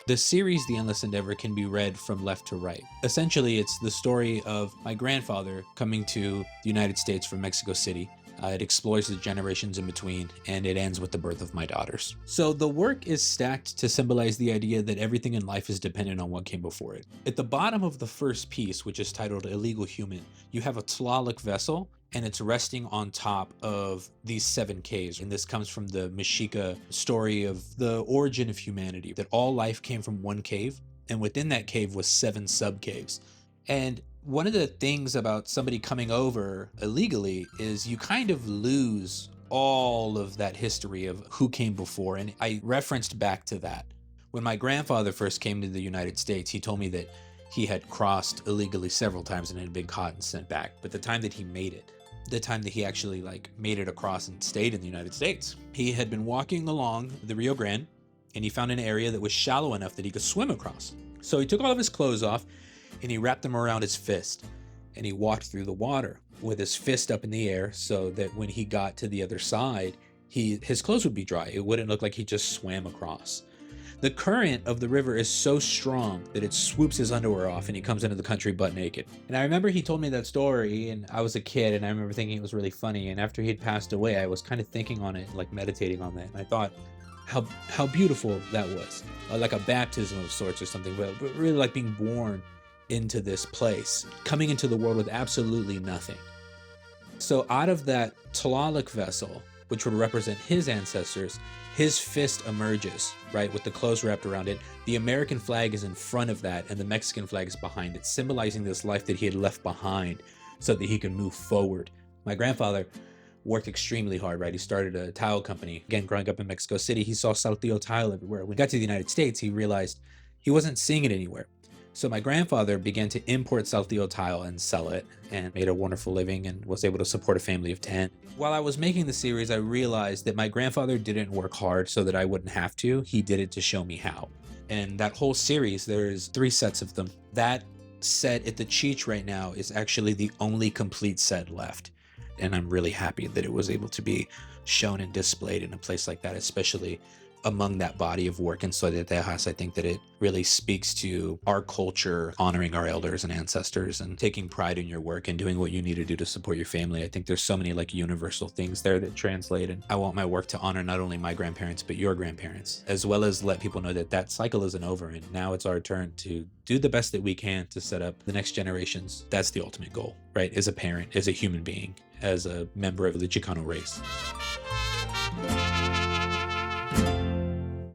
The series The Endless Endeavor can be read from left to right. Essentially, it's the story of my grandfather coming to the United States from Mexico City. It explores the generations in between, and it ends with the birth of my daughters. So the work is stacked to symbolize the idea that everything in life is dependent on what came before it. At the bottom of the first piece, which is titled Illegal Human, you have a Tlaloc vessel, and it's resting on top of these 7 caves. And this comes from the Mexica story of the origin of humanity, that all life came from one cave, and within that cave was 7 sub-caves. And one of the things about somebody coming over illegally is you kind of lose all of that history of who came before. And I referenced back to that. When my grandfather first came to the United States, he told me that he had crossed illegally several times and had been caught and sent back. But the time that he made it, the time that he actually made it across and stayed in the United States, he had been walking along the Rio Grande, and he found an area that was shallow enough that he could swim across. So he took all of his clothes off and he wrapped them around his fist, and he walked through the water with his fist up in the air so that when he got to the other side, his clothes would be dry. It wouldn't look like he just swam across. The current of the river is so strong that it swoops his underwear off and he comes into the country butt naked. And I remember he told me that story, and I was a kid, and I remember thinking it was really funny. And after he'd passed away, I was kind of thinking on it, meditating on that. And I thought how beautiful that was. Like a baptism of sorts or something, but really like being born into this place, coming into the world with absolutely nothing. So out of that Tlaloc vessel, which would represent his ancestors, his fist emerges, right, with the clothes wrapped around it. The American flag is in front of that, and the Mexican flag is behind it, symbolizing this life that he had left behind so that he could move forward. My grandfather worked extremely hard, right? He started a tile company. Again, growing up in Mexico City, he saw Saltillo tile everywhere. When he got to the United States, he realized he wasn't seeing it anywhere. So my grandfather began to import Saltillo tile and sell it, and made a wonderful living and was able to support a family of 10. While I was making the series, I realized that my grandfather didn't work hard so that I wouldn't have to. He did it to show me how. And that whole series, there's 3 sets of them. That set at the Cheech right now is actually the only complete set left. And I'm really happy that it was able to be shown and displayed in a place like that, especially among that body of work in Soy de Texas. I think that it really speaks to our culture, honoring our elders and ancestors and taking pride in your work and doing what you need to do to support your family. I think there's so many universal things there that translate, and I want my work to honor not only my grandparents but your grandparents, as well as let people know that that cycle isn't over, and now it's our turn to do the best that we can to set up the next generations. That's the ultimate goal, right? As a parent, as a human being, as a member of the Chicano race.